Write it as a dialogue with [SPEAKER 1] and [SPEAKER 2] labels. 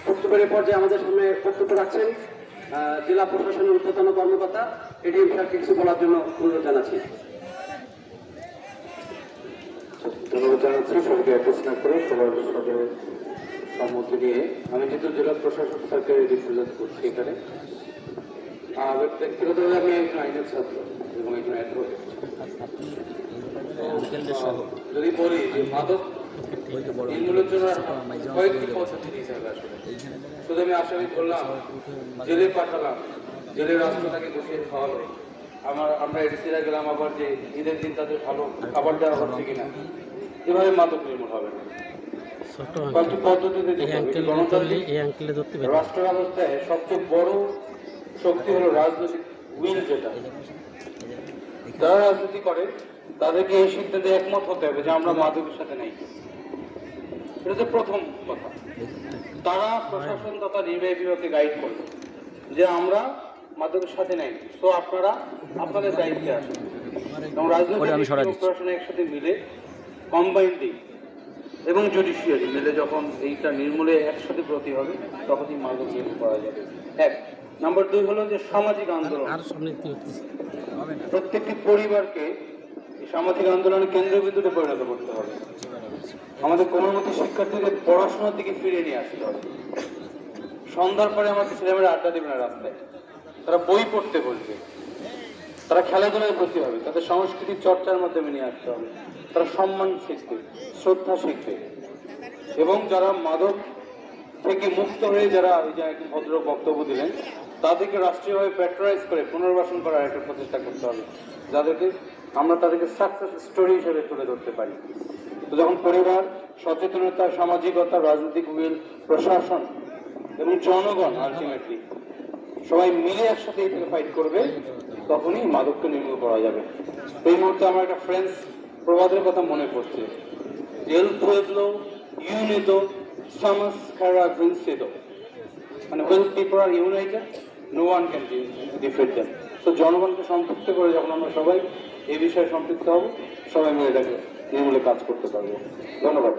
[SPEAKER 1] বক্তব্যের পর্যায়ে আমাদের সামনে বক্তব্য রাখছেন জেলা প্রশাসনের ঊর্ধ্বতন কর্মকর্তা এডিএম স্যারকে কিছু বলার জন্য অনুরোধ জানাচ্ছি।
[SPEAKER 2] ধন্যবাদ জানাচ্ছি সবাইকে অ্যাড্রেস না করে সবার সাথে সম্মতি নিয়ে আমি যেহেতু জেলা প্রশাসক স্যারকে রিপ্রেজেন্ট করছি এখানে। ব্যক্তিগতভাবে আমি একজন আইনের ছাত্র এবং একজন অ্যাডভোকেট। যদি বলি যে মাদক নির্মূলের জন্য কয়েকটি পদ্ধতি দিতে হবে আসলে। শুধু আমি আসামি করলাম, জেলে পাঠালাম, জেলের রাষ্ট্রটাকে বসিয়ে খাওয়ালো, আমরা এডিসিরা গেলাম, আবার যে ঈদের দিন তাদের ভালো খাবার দেওয়া হচ্ছে কিনা, এভাবে মাদক নির্মূল হবে না। কয়েকটি পদ্ধতিতে রাষ্ট্র ব্যবস্থায় সবচেয়ে বড় শক্তি হলো রাজনৈতিক উইল। যেটা যারা রাজনীতি করে তাদেরকে এই সিদ্ধান্তে একমত হতে হবে যে আমরা মাদকের সাথে নেই। এটা হচ্ছে প্রথম কথা। তারা প্রশাসন তথা নির্বাহী বিভাগকে গাইড করবে যে আমরা মাদকের সাথে নেই, তো আপনারা আপনাদের দায়িত্বে আসেন এবং রাজনৈতিক প্রশাসন একসাথে মিলে কম্বাইন্ডলি এবং জুডিশিয়ারি মিলে যখন এইটা নির্মূলে একসাথে ব্রতী হবে তখনই মাদক নির্মূল করা যাবে। এক নাম্বার 2 হলো যে সামাজিক আন্দোলন। প্রত্যেকটি পরিবারকে সামাজিক আন্দোলনের কেন্দ্রবিন্দুতে পরিণত করতে হবে। আমাদের কোমলমতি শিক্ষার্থীদের পড়াশোনার দিকে ফিরিয়ে নিয়ে আসতে হবে। সন্ধ্যার পরে আমাদের ছেলেমেয়েরা আড্ডা দেবে না রাস্তায়, তারা বই পড়তে বসবে, তারা খেলাধুলায় ভর্তি হবে, তাদের সংস্কৃতির চর্চার মাধ্যমে নিয়ে আসতে হবে, তারা সম্মান শিখবে, শ্রদ্ধা শিখবে। এবং যারা মাদক থেকে মুক্ত হয়ে যারা ওই যে একজন ভদ্র বক্তব্য দিলেন তাদেরকে রাষ্ট্রীয়ভাবে প্যাট্রোনাইজ করে পুনর্বাসন করার একটা প্রচেষ্টা করতে হবে, যাদেরকে আমরা তাদেরকে সাকসেস স্টোরি হিসেবে তুলে ধরতে পারি। তো যখন পরিবার, সচেতনতা, সামাজিকতা, রাজনৈতিক উইল, প্রশাসন এবং জনগণ আলটিমেটলি সবাই মিলে একসাথে এটাকে ফাইট করবে, তখনই মাদককে নির্মূল করা যাবে। এই মুহূর্তে আমার একটা ফ্রেন্ডস প্রবাদের কথা মনে পড়ছে, এল পুয়েবলো ইউনিদো সামাস কারা ভেন্সিদো, মানে when people are united no one can defeat them। তো জনগণকে সম্পৃক্ত করে যখন আমরা সবাই এই বিষয়ে সম্পৃক্ত হব, সবাই মিলে এটাকে নির্মূলে কাজ করতে পারবো। ধন্যবাদ।